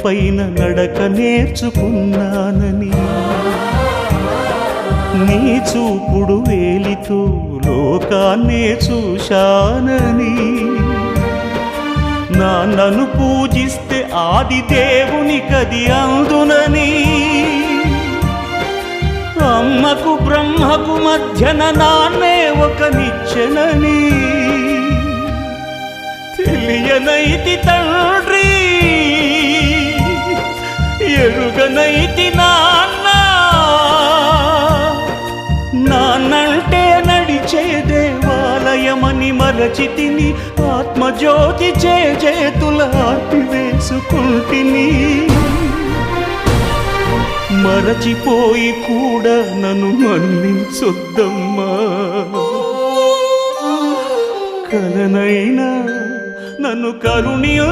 పైన నడక నేర్చుకున్నానని, నీ చూపుడు వేలితో లోకాన్నే చూశానని, నాన్నను పూజిస్తే ఆది దేవుని కది అందునని, అమ్మకు బ్రహ్మకు మధ్యన నాన్నే ఒక నిచ్చెనని తెలియనైతి తండ్రి, ఎరుగనైతి నాన్న. నాన్నంటే నడిచే దేవాలయమని మరచితిని, ఆత్మజ్యోతి చేతుల ఆపివేసుకుంటిని. మరచిపోయి కూడా నన్ను మన్నించొద్దమ్మా, కలనైనా నన్ను కరుణించొద్దమ్మా.